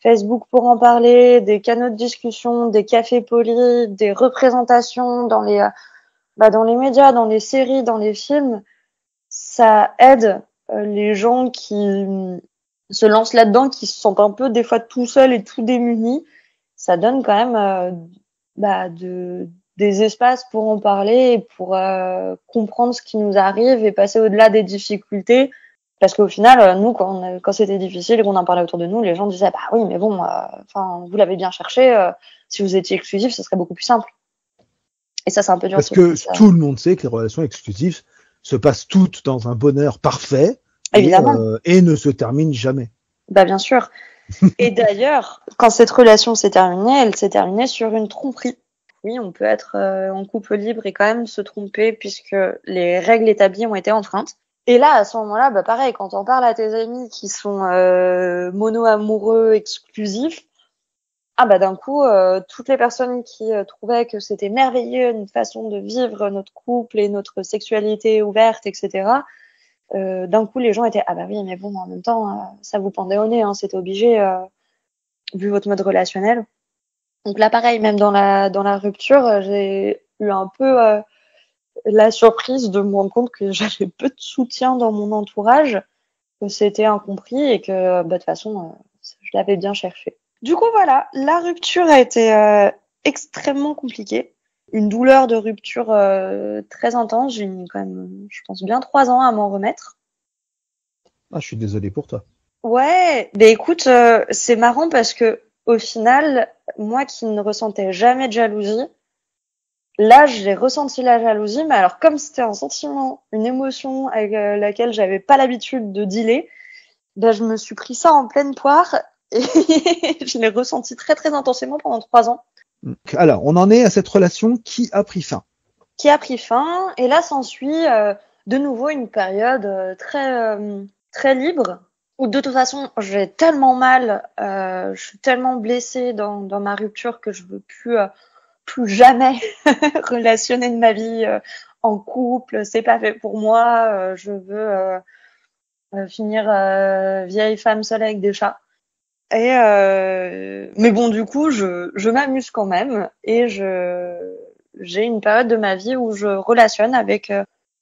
Facebook pour en parler, des canaux de discussion, des cafés polis, des représentations dans les médias, dans les séries, dans les films. Ça aide les gens qui se lancent là-dedans, qui se sentent un peu des fois tout seuls et tout démunis. Ça donne quand même des espaces pour en parler et pour comprendre ce qui nous arrive et passer au-delà des difficultés. Parce qu'au final, nous, quand c'était difficile et qu'on en parlait autour de nous, les gens disaient bah oui, mais bon, vous l'avez bien cherché. Si vous étiez exclusif, ce serait beaucoup plus simple. Et ça, c'est un peu dur de Parce se que dire ça. tout le monde sait que les relations exclusives se passent toutes dans un bonheur parfait Évidemment. et ne se terminent jamais. Bah bien sûr. Et d'ailleurs, quand cette relation s'est terminée, elle s'est terminée sur une tromperie. Oui, on peut être en couple libre et quand même se tromper puisque les règles établies ont été enfreintes. Et là, à ce moment-là, bah pareil, quand on parle à tes amis qui sont mono-amoureux, exclusifs, ah bah d'un coup, toutes les personnes qui trouvaient que c'était merveilleux notre façon de vivre notre couple et notre sexualité ouverte, etc. D'un coup, les gens étaient ah bah oui, mais bon, en même temps, ça vous pendait au nez, hein, c'était obligé vu votre mode relationnel. Donc là, pareil, même dans la rupture, j'ai eu un peu la surprise de me rendre compte que j'avais peu de soutien dans mon entourage, que c'était incompris et que bah, de toute façon, je l'avais bien cherché. Du coup, voilà, la rupture a été extrêmement compliquée. Une douleur de rupture très intense. J'ai mis quand même, je pense, bien 3 ans à m'en remettre. Ah, je suis désolé pour toi. Ouais, mais écoute, c'est marrant parce que au final, moi qui ne ressentais jamais de jalousie, là j'ai ressenti la jalousie, mais alors comme c'était un sentiment, une émotion avec laquelle j'avais pas l'habitude de dealer, ben je me suis pris ça en pleine poire et je l'ai ressenti très très intensément pendant 3 ans. Alors, on en est à cette relation qui a pris fin. Qui a pris fin, et là s'ensuit de nouveau une période très libre, où de toute façon j'ai tellement mal, je suis tellement blessée dans ma rupture que je veux plus jamais relationner de ma vie en couple, c'est pas fait pour moi, je veux finir vieille femme seule avec des chats. Et mais bon, du coup, je m'amuse quand même et j'ai une période de ma vie où je relationne avec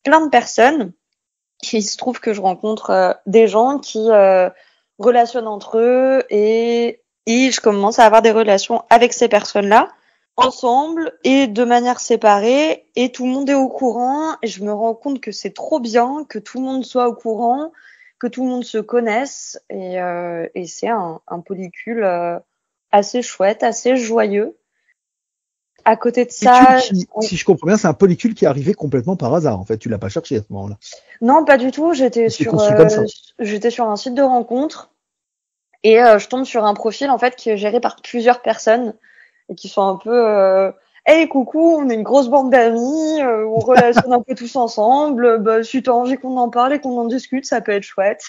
plein de personnes. Il se trouve que je rencontre des gens qui relationnent entre eux et je commence à avoir des relations avec ces personnes-là ensemble et de manière séparée et tout le monde est au courant et je me rends compte que c'est trop bien que tout le monde soit au courant, que tout le monde se connaisse et c'est un polycule assez chouette, assez joyeux. À côté de ça, Si je comprends bien, c'est un polycule qui est arrivé complètement par hasard. En fait, tu l'as pas cherché à ce moment-là. non, pas du tout. C'est conçu comme ça. J'étais sur un site de rencontre et je tombe sur un profil en fait qui est géré par plusieurs personnes et qui sont un peu hey coucou, on est une grosse bande d'amis, on relationne un peu tous ensemble, si t'as envie qu'on en parle et qu'on en discute, ça peut être chouette.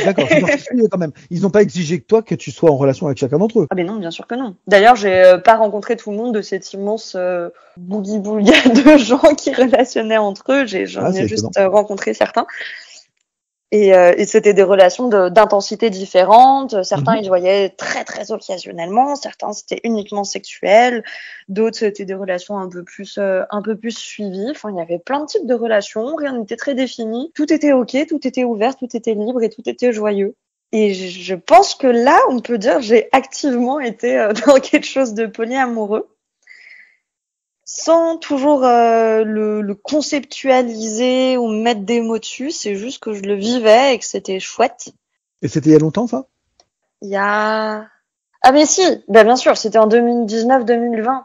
D'accord, c'est particulier quand même. Ils n'ont pas exigé que toi que tu sois en relation avec chacun d'entre eux. Ah ben non, bien sûr que non. D'ailleurs, j'ai pas rencontré tout le monde de cet immense boogie-boogia de gens qui relationnaient entre eux. J'en ai juste rencontré certains. Et c'était des relations d'intensité différentes. Certains, ils se voyaient très, très occasionnellement. Certains, c'était uniquement sexuel. D'autres, c'était des relations un peu plus suivies. Enfin, il y avait plein de types de relations. Rien n'était très défini. Tout était OK, tout était ouvert, tout était libre et tout était joyeux. Et je pense que là, on peut dire, j'ai activement été dans quelque chose de polyamoureux. Sans toujours le conceptualiser ou mettre des mots dessus, c'est juste que je le vivais et que c'était chouette. Et c'était il y a longtemps, ça? Il y a... Ah mais si, bien sûr, c'était en 2019-2020.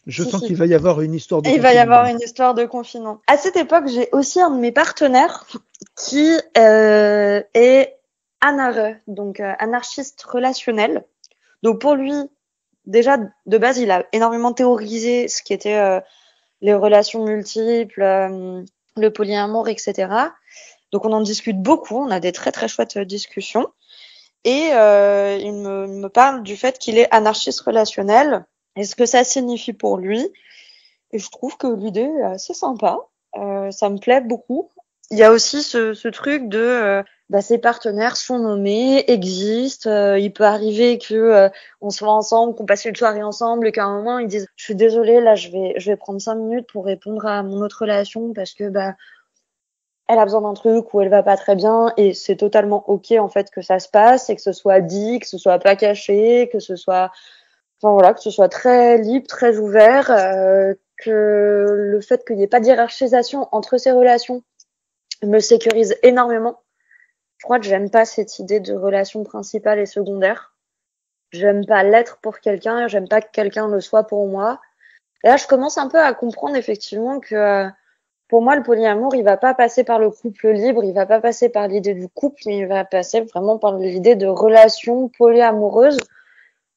Je sens qu'il va y avoir une histoire de confinement. Il va y avoir une histoire de confinement. À cette époque, j'ai aussi un de mes partenaires qui est anare, donc anarchiste relationnel. Donc pour lui, déjà, de base, il a énormément théorisé ce qui était les relations multiples, le polyamour, etc. Donc, on en discute beaucoup. On a des très, très chouettes discussions. Et il me parle du fait qu'il est anarchiste relationnel et ce que ça signifie pour lui. Et je trouve que l'idée est assez sympa. Ça me plaît beaucoup. Il y a aussi ce truc de... ses partenaires sont nommés, existent. Il peut arriver que on soit ensemble, qu'on passe une soirée ensemble et qu'à un moment ils disent je suis désolée, là je vais prendre 5 minutes pour répondre à mon autre relation parce que elle a besoin d'un truc ou elle va pas très bien et c'est totalement OK en fait que ça se passe et que ce soit dit, que ce soit pas caché, que ce soit que ce soit très libre, très ouvert, que le fait qu'il n'y ait pas de hiérarchisation entre ces relations me sécurise énormément. Je crois que j'aime pas cette idée de relation principale et secondaire. J'aime pas l'être pour quelqu'un, j'aime pas que quelqu'un le soit pour moi. Et là, je commence un peu à comprendre effectivement que pour moi, le polyamour, il va pas passer par le couple libre, il va pas passer par l'idée du couple, mais il va passer vraiment par l'idée de relations polyamoureuses,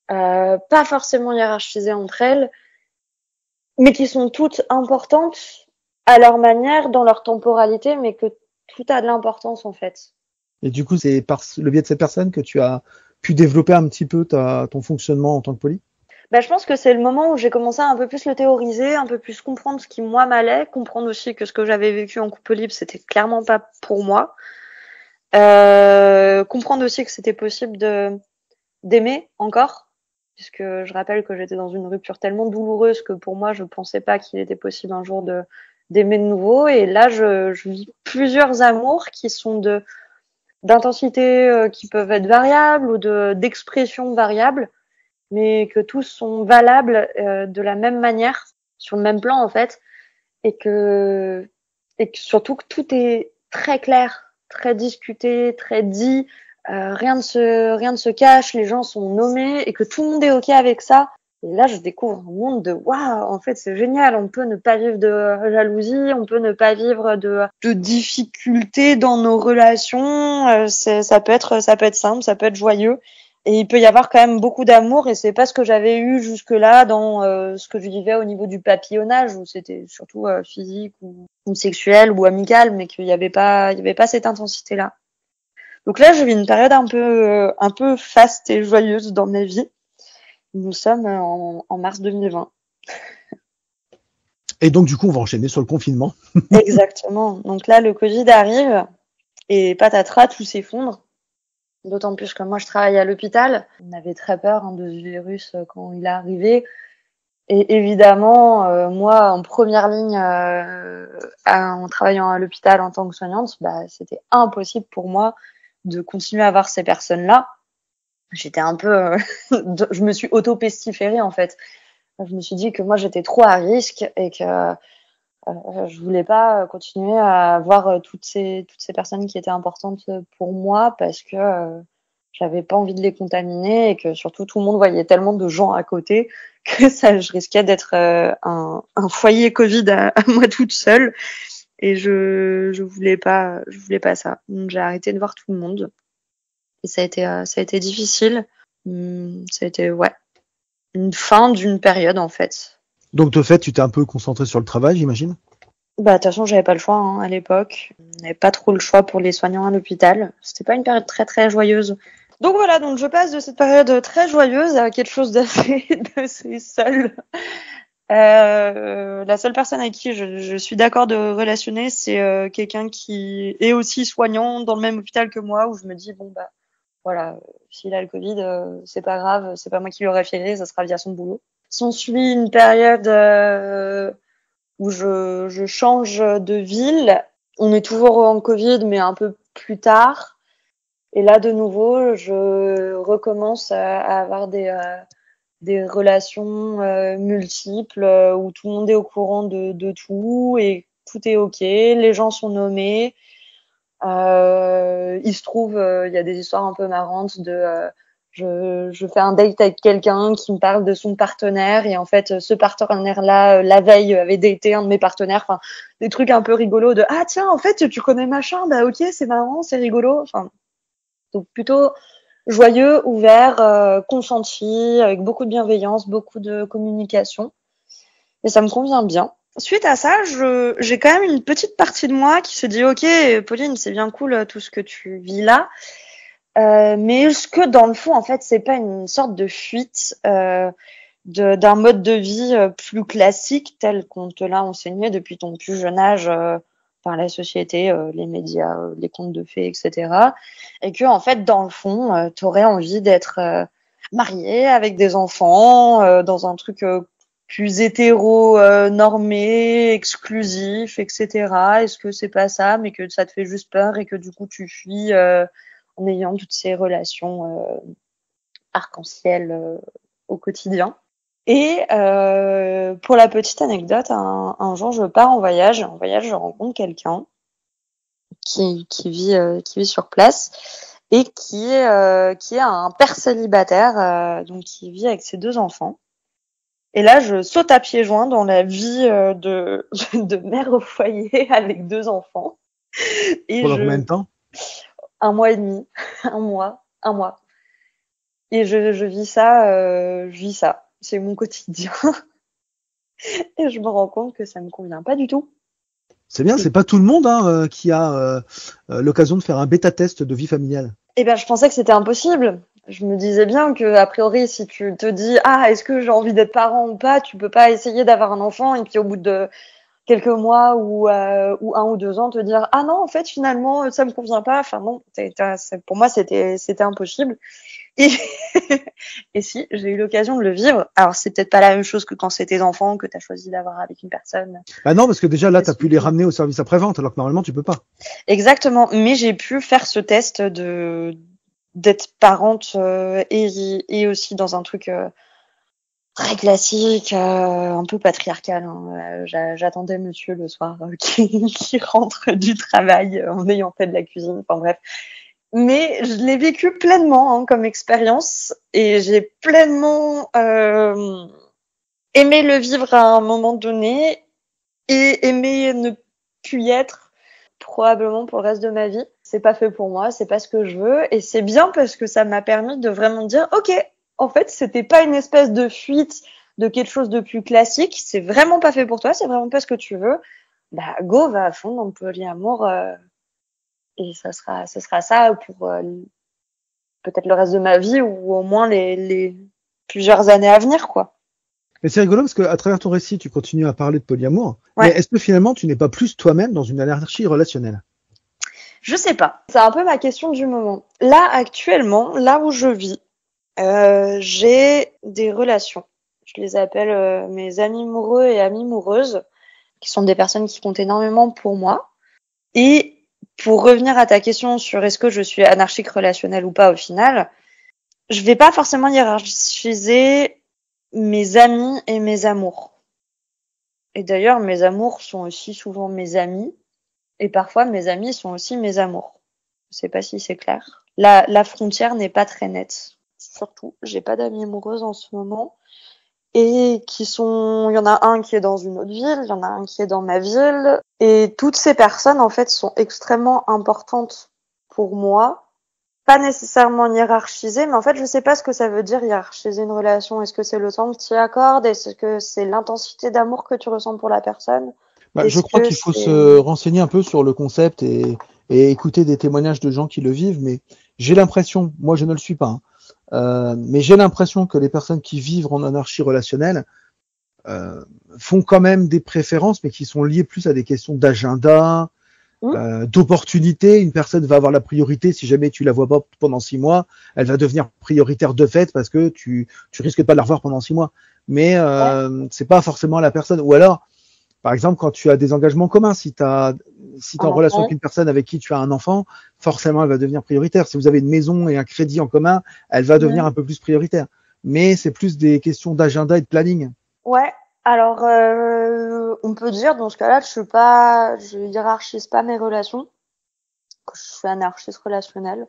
pas forcément hiérarchisées entre elles, mais qui sont toutes importantes à leur manière, dans leur temporalité, mais que tout a de l'importance en fait. Et du coup, c'est par le biais de ces personnes que tu as pu développer un petit peu ton fonctionnement en tant que poly? Je pense que c'est le moment où j'ai commencé à un peu plus le théoriser, un peu plus comprendre ce qui moi m'allait, comprendre aussi que ce que j'avais vécu en couple libre, c'était clairement pas pour moi. Comprendre aussi que c'était possible d'aimer encore, puisque je rappelle que j'étais dans une rupture tellement douloureuse que pour moi, je pensais pas qu'il était possible un jour d'aimer de nouveau. Et là, je vis plusieurs amours qui sont d'intensité qui peuvent être variables ou d'expression variable, mais que tous sont valables de la même manière, sur le même plan en fait, et que surtout que tout est très clair, très discuté, très dit, rien ne se cache, les gens sont nommés et que tout le monde est OK avec ça. Et là, je découvre un monde de waouh, en fait, c'est génial. On peut ne pas vivre de jalousie, on peut ne pas vivre de difficultés dans nos relations. Ça peut être simple, ça peut être joyeux. Et il peut y avoir quand même beaucoup d'amour et c'est pas ce que j'avais eu jusque-là dans ce que je vivais au niveau du papillonnage où c'était surtout physique ou sexuel ou amical, mais qu'il y avait pas cette intensité-là. Donc là, je vis une période un peu faste et joyeuse dans ma vie. Nous sommes en mars 2020. Et donc, du coup, on va enchaîner sur le confinement. Exactement. Donc là, le Covid arrive et patatras, tout s'effondre. D'autant plus que moi, je travaille à l'hôpital. On avait très peur de ce virus quand il est arrivé. Et évidemment, moi, en première ligne, en travaillant à l'hôpital en tant que soignante, c'était impossible pour moi de continuer à voir ces personnes-là. J'étais un peu... je me suis auto-pestiférée, en fait. Je me suis dit que moi, j'étais trop à risque et que je voulais pas continuer à voir toutes ces personnes qui étaient importantes pour moi parce que j'avais pas envie de les contaminer et que surtout tout le monde voyait tellement de gens à côté que je risquais d'être un foyer Covid à moi toute seule et je voulais pas ça. Donc j'ai arrêté de voir tout le monde et ça a été difficile. Ça a été une fin d'une période en fait. Donc de fait, tu t'es un peu concentré sur le travail, j'imagine? Bah, de toute façon, j'avais pas le choix, hein, à l'époque. On n'avait pas trop le choix pour les soignants à l'hôpital. C'était pas une période très très joyeuse. Donc voilà, donc je passe de cette période très joyeuse à quelque chose d'assez seul. La seule personne avec qui je suis d'accord de relationner, c'est quelqu'un qui est aussi soignant dans le même hôpital que moi, où je me dis bon bah voilà, s'il a le Covid, c'est pas grave, c'est pas moi qui l'aurais filé, ça sera via son boulot. S'ensuit une période où je change de ville. On est toujours en Covid, mais un peu plus tard. Et là, de nouveau, je recommence à avoir des relations multiples où tout le monde est au courant de tout et tout est ok. Les gens sont nommés. Il se trouve, il y a des histoires un peu marrantes de je fais un date avec quelqu'un qui me parle de son partenaire et en fait ce partenaire-là la veille avait daté un de mes partenaires, enfin des trucs un peu rigolos de ah tiens en fait tu connais machin, bah ok c'est marrant, c'est rigolo, enfin donc plutôt joyeux, ouvert, consenti, avec beaucoup de bienveillance, beaucoup de communication et ça me convient bien. Suite à ça, j'ai quand même une petite partie de moi qui se dit ok Pauline c'est bien cool tout ce que tu vis là. Mais est-ce que dans le fond, en fait, c'est pas une sorte de fuite d'un mode de vie plus classique tel qu'on te l'a enseigné depuis ton plus jeune âge par la société, les médias, les contes de fées, etc. Et que en fait, dans le fond, t'aurais envie d'être marié avec des enfants dans un truc plus hétéro normé, exclusif, etc. Est-ce que c'est pas ça, mais que ça te fait juste peur et que du coup tu fuis en ayant toutes ces relations arc-en-ciel au quotidien. Et pour la petite anecdote, un jour je pars en voyage. En voyage, je rencontre quelqu'un qui vit sur place et qui est un père célibataire, donc qui vit avec ses 2 enfants. Et là, je saute à pieds joints dans la vie de mère au foyer avec 2 enfants. Et Pendant combien de temps? 1 mois et demi, un mois. Et je vis ça. C'est mon quotidien. Et je me rends compte que ça me convient pas du tout. C'est bien, c'est pas tout le monde qui a l'occasion de faire un bêta-test de vie familiale. Et ben, je pensais que c'était impossible. Je me disais bien que, a priori, si tu te dis, ah, est-ce que j'ai envie d'être parent ou pas, tu peux pas essayer d'avoir un enfant et puis au bout de quelques mois ou 1 ou 2 ans te dire, ah non, en fait, finalement, ça me convient pas. Enfin, non, pour moi, c'était impossible. Et, et si, j'ai eu l'occasion de le vivre. Alors, c'est peut-être pas la même chose que quand c'est tes enfants, que tu as choisi d'avoir avec une personne. Bah non, parce que déjà là, tu as pu les ramener au service après-vente, alors que normalement, tu peux pas. Exactement. Mais j'ai pu faire ce test d'être parente et aussi dans un truc très classique, un peu patriarcal. Hein. J'attendais monsieur le soir qui rentre du travail en ayant fait de la cuisine. Enfin bref. Mais je l'ai vécu pleinement comme expérience et j'ai pleinement aimé le vivre à un moment donné et aimé ne plus y être probablement pour le reste de ma vie. C'est pas fait pour moi, c'est pas ce que je veux et c'est bien parce que ça m'a permis de vraiment dire ok, en fait c'était pas une espèce de fuite de quelque chose de plus classique, c'est vraiment pas fait pour toi, c'est vraiment pas ce que tu veux. Bah go, va à fond dans le polyamour et ce sera ça pour peut-être le reste de ma vie ou au moins les plusieurs années à venir, quoi. Mais c'est rigolo parce que à travers ton récit, tu continues à parler de polyamour. Ouais. Mais est-ce que finalement, tu n'es pas plus toi-même dans une anarchie relationnelle? Je sais pas. C'est un peu ma question du moment. Là, actuellement, là où je vis, j'ai des relations. Je les appelle mes amis amoureux et amies amoureuses, qui sont des personnes qui comptent énormément pour moi. Et pour revenir à ta question sur est-ce que je suis anarchique relationnelle ou pas au final, je vais pas forcément hiérarchiser mes amis et mes amours. Et d'ailleurs, mes amours sont aussi souvent mes amis. Et parfois, mes amis sont aussi mes amours. Je sais pas si c'est clair. La frontière n'est pas très nette. Surtout, j'ai pas d'amis amoureuses en ce moment. Et il y en a un qui est dans une autre ville, il y en a un qui est dans ma ville. Et toutes ces personnes, en fait, sont extrêmement importantes pour moi. pas nécessairement hiérarchiser, mais en fait, je sais pas ce que ça veut dire hiérarchiser une relation. Est-ce que c'est le temps que tu y accordes? Est-ce que c'est l'intensité d'amour que tu ressens pour la personne? Je Est-ce crois que qu'il faut c'est... se renseigner un peu sur le concept et écouter des témoignages de gens qui le vivent, mais j'ai l'impression, moi je ne le suis pas, hein, mais j'ai l'impression que les personnes qui vivent en anarchie relationnelle euh, font quand même des préférences, mais qui sont liées plus à des questions d'agenda, Hmm. d'opportunité. Une personne va avoir la priorité si jamais tu la vois pas pendant 6 mois, elle va devenir prioritaire de fait parce que tu risques pas de la revoir pendant 6 mois. Mais Ouais. c'est pas forcément la personne. Ou alors, par exemple, quand tu as des engagements communs, si t'es Un en relation avec enfant. une personne avec qui tu as un enfant, forcément elle va devenir prioritaire. Si vous avez une maison et un crédit en commun, elle va devenir un peu plus prioritaire. Mais c'est plus des questions d'agenda et de planning. Ouais, alors on peut dire dans ce cas-là, je hiérarchise pas mes relations, que je suis anarchiste relationnelle.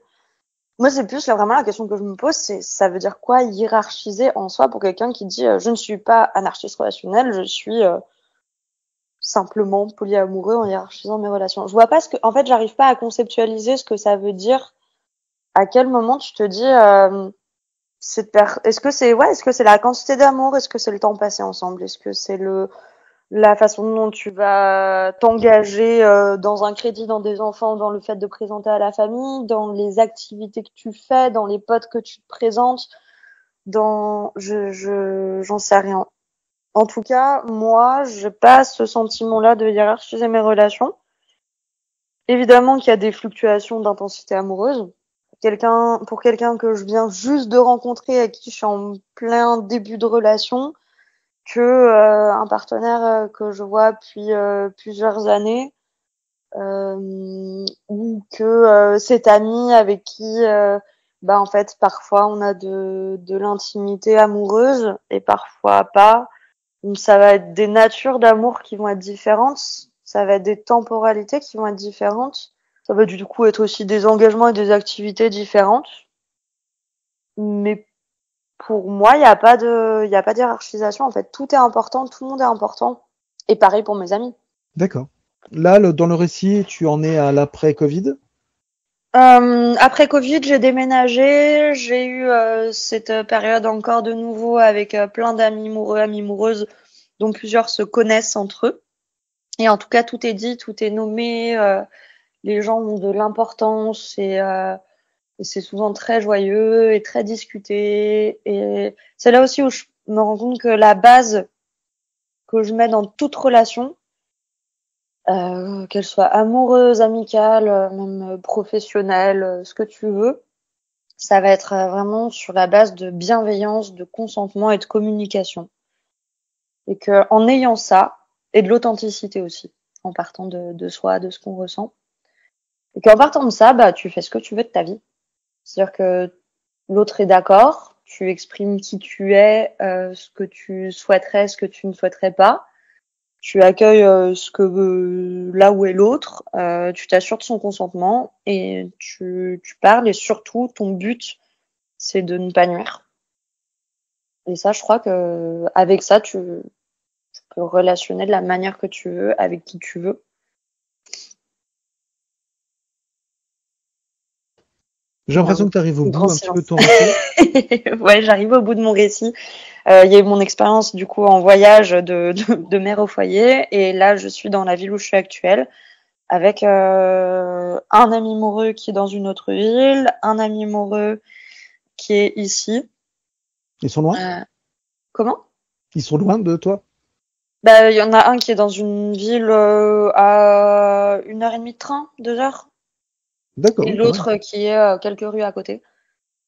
Moi, c'est plus là vraiment la question que je me pose, c'est ça veut dire quoi hiérarchiser en soi pour quelqu'un qui dit je ne suis pas anarchiste relationnel, je suis simplement polyamoureux en hiérarchisant mes relations. Je vois pas en fait, j'arrive pas à conceptualiser ce que ça veut dire. À quel moment tu te dis est-ce que c'est la quantité d'amour, est-ce que c'est le temps passé ensemble, est-ce que c'est le la façon dont tu vas t'engager dans un crédit, dans des enfants, dans le fait de présenter à la famille, dans les activités que tu fais, dans les potes que tu te présentes, j'en sais rien. En tout cas, moi, j'ai pas ce sentiment-là de hiérarchiser mes relations. Évidemment qu'il y a des fluctuations d'intensité amoureuse. Pour quelqu'un que je viens juste de rencontrer, à qui je suis en plein début de relation, que un partenaire que je vois depuis plusieurs années, ou que cet ami avec qui en fait parfois on a de l'intimité amoureuse et parfois pas. Donc ça va être des natures d'amour qui vont être différentes, ça va être des temporalités qui vont être différentes, ça va du coup être aussi des engagements et des activités différentes. Mais pour moi, il y a pas d'hiérarchisation. En fait, tout est important, tout le monde est important. Et pareil pour mes amis. D'accord. Là, dans le récit, tu en es à l'après-Covid. Après Covid, j'ai déménagé. J'ai eu cette période encore de nouveau avec plein d'amis amoureux, amies amoureuses, dont plusieurs se connaissent entre eux. Et en tout cas, tout est dit, tout est nommé. Les gens ont de l'importance et c'est souvent très joyeux et très discuté. Et c'est là aussi où je me rends compte que la base que je mets dans toute relation, qu'elle soit amoureuse, amicale, même professionnelle, ce que tu veux, ça va être vraiment sur la base de bienveillance, de consentement et de communication. Et que en ayant ça, et de l'authenticité aussi, en partant de soi, de ce qu'on ressent, et qu'en partant de ça, tu fais ce que tu veux de ta vie. C'est-à-dire que l'autre est d'accord, tu exprimes qui tu es, ce que tu souhaiterais, ce que tu ne souhaiterais pas. Tu accueilles ce que là où est l'autre, tu t'assures de son consentement et tu parles et surtout ton but c'est de ne pas nuire. Et ça, je crois que avec ça, tu peux relationner de la manière que tu veux, avec qui tu veux. J'ai Il y a un l'impression que tu arrives au grand bout un petit peu de silence. ton récit. Ouais, j'arrive au bout de mon récit. Il y a eu mon expérience du coup en voyage de mère au foyer et là je suis dans la ville où je suis actuelle avec un ami amoureux qui est dans une autre ville, un ami amoureux qui est ici. Ils sont loin? Euh, comment? Ils sont loin de toi? Il y en a un qui est dans une ville à 1 heure et demie de train, 2 heures, D'accord, et oui, quand même. l'autre qui est quelques rues à côté.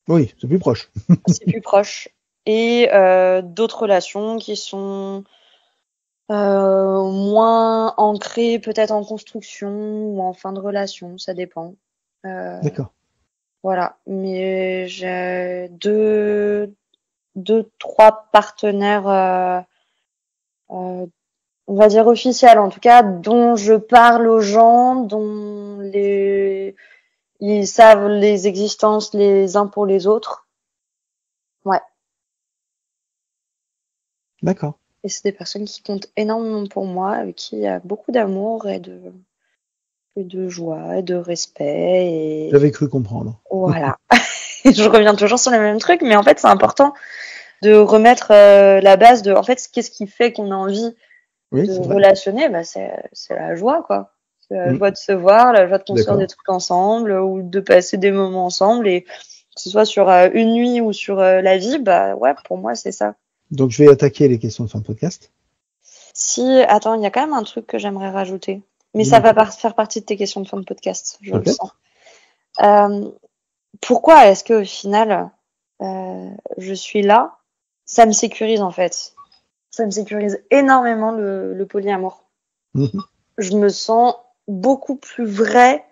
Oui, c'est plus proche. C'est plus proche. Et d'autres relations qui sont moins ancrées peut-être en construction ou en fin de relation, ça dépend. Euh, D'accord. voilà. Mais j'ai deux, trois partenaires, on va dire officiels en tout cas, dont je parle aux gens, dont ils savent les existences les uns pour les autres. Ouais. D'accord. Et c'est des personnes qui comptent énormément pour moi, avec qui il y a beaucoup d'amour et et de joie et de respect et J'avais cru comprendre. voilà. Et je reviens toujours sur les mêmes trucs, mais en fait, c'est important de remettre la base de, en fait, qu'est-ce qui fait qu'on a envie Oui, de c'est vrai. relationner, bah, c'est la joie, quoi. C'est la Mm. joie de se voir, la joie de construire D'accord. des trucs ensemble ou de passer des moments ensemble et que ce soit sur une nuit ou sur la vie, bah, ouais, pour moi, c'est ça. Donc, je vais attaquer les questions de fin de podcast. Si, attends, il y a quand même un truc que j'aimerais rajouter. Mais ça Dis-moi. va faire partie de tes questions de fin de podcast, je le sens. Peut-être. Pourquoi est-ce que au final, je suis là? Ça me sécurise en fait. Ça me sécurise énormément le polyamour. Mhm. Je me sens beaucoup plus vraie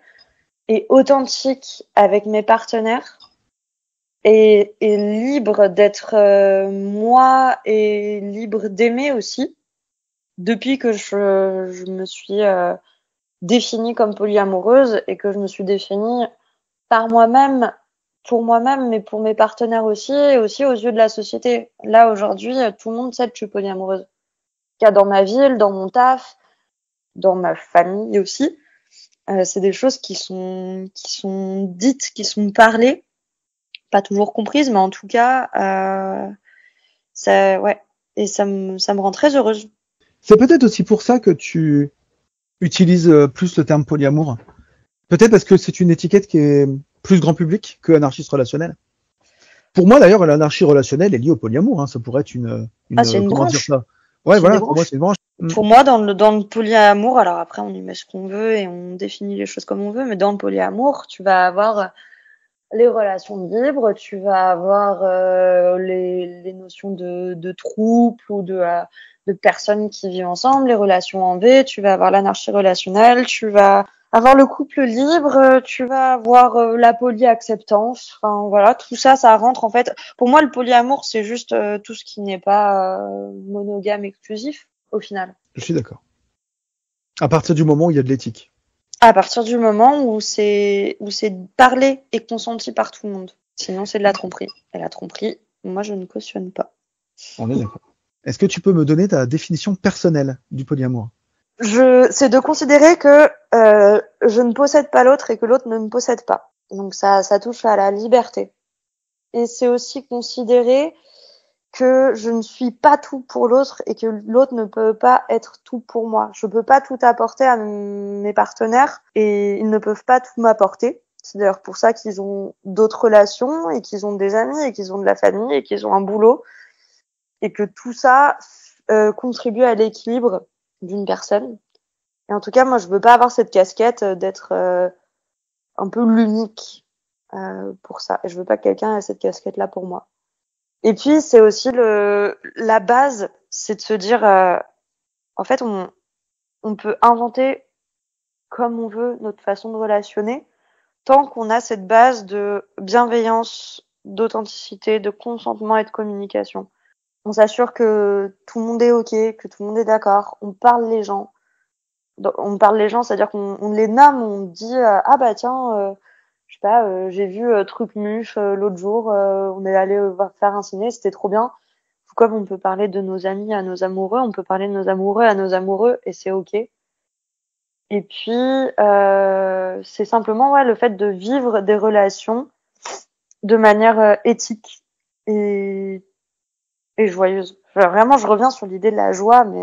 et authentique avec mes partenaires et libre d'être moi et libre d'aimer aussi depuis que je me suis définie comme polyamoureuse et que je me suis définie par moi-même, pour moi-même, mais pour mes partenaires aussi, et aussi aux yeux de la société. Là, aujourd'hui, tout le monde sait que je suis polyamoureuse. Il y a dans ma ville, dans mon taf, dans ma famille aussi. C'est des choses qui sont dites, qui sont parlées, pas toujours comprises, mais en tout cas, ça, ouais. Et ça me rend très heureuse. C'est peut-être aussi pour ça que tu utilises plus le terme polyamour. Peut-être parce que c'est une étiquette qui est plus grand public que anarchiste relationnel. Pour moi, d'ailleurs, l'anarchie relationnelle est liée au polyamour. Hein. Ça pourrait être Ah, c'est une comment dire branche. ça? Ouais, C'est une voilà. Pour moi, branche. c'est une branche. Mm. Pour moi, dans le polyamour, alors après, on y met ce qu'on veut et on définit les choses comme on veut, mais dans le polyamour, tu vas avoir les relations libres, tu vas avoir les notions de trouble ou de personnes qui vivent ensemble, les relations en V, tu vas avoir l'anarchie relationnelle, tu vas avoir le couple libre, tu vas avoir la polyacceptance, enfin voilà, tout ça, ça rentre en fait. Pour moi, le polyamour, c'est juste tout ce qui n'est pas monogame exclusif au final. Je suis d'accord. À partir du moment où il y a de l'éthique. À partir du moment où c'est parlé et consenti par tout le monde. Sinon, c'est de la tromperie. Et la tromperie, moi, je ne cautionne pas. On est d'accord. Est-ce que tu peux me donner ta définition personnelle du polyamour? C'est de considérer que je ne possède pas l'autre et que l'autre ne me possède pas. Donc ça touche à la liberté. Et c'est aussi considérer que je ne suis pas tout pour l'autre et que l'autre ne peut pas être tout pour moi. Je peux pas tout apporter à mes partenaires et ils ne peuvent pas tout m'apporter. C'est d'ailleurs pour ça qu'ils ont d'autres relations et qu'ils ont des amis et qu'ils ont de la famille et qu'ils ont un boulot et que tout ça contribue à l'équilibre d'une personne. Et en tout cas, moi, je veux pas avoir cette casquette d'être un peu l'unique pour ça. Et je veux pas que quelqu'un ait cette casquette-là pour moi. Et puis, c'est aussi la base, c'est de se dire, en fait, on peut inventer comme on veut notre façon de relationner, tant qu'on a cette base de bienveillance, d'authenticité, de consentement et de communication. On s'assure que tout le monde est OK, que tout le monde est d'accord, on parle les gens. C'est-à-dire qu'on les nomme, on dit ah bah tiens, je sais pas, j'ai vu Truc Muche l'autre jour, on est allé faire un ciné, c'était trop bien. Comme on peut parler de nos amis à nos amoureux, on peut parler de nos amoureux à nos amoureux et c'est OK. Et puis c'est simplement le fait de vivre des relations de manière éthique et joyeuse. Enfin, vraiment, je reviens sur l'idée de la joie, mais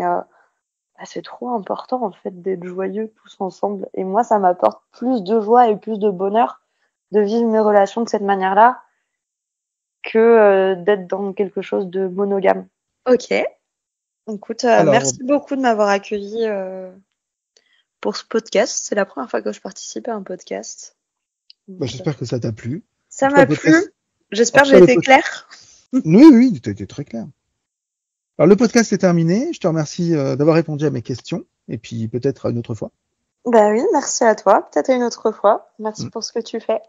c'est trop important en fait d'être joyeux tous ensemble. Et moi, ça m'apporte plus de joie et plus de bonheur de vivre mes relations de cette manière-là que d'être dans quelque chose de monogame. Ok. Écoute, Alors, merci beaucoup de m'avoir accueilli pour ce podcast. C'est la première fois que je participe à un podcast. Donc, j'espère que ça t'a plu. En ça tout cas, m'a le podcast, plu. J'espère que j'ai été claire. Oui, oui, tu as été très clair. Alors, le podcast est terminé. Je te remercie d'avoir répondu à mes questions. Et puis, peut-être une autre fois. Bah oui, merci à toi. Peut-être une autre fois. Merci pour ce que tu fais.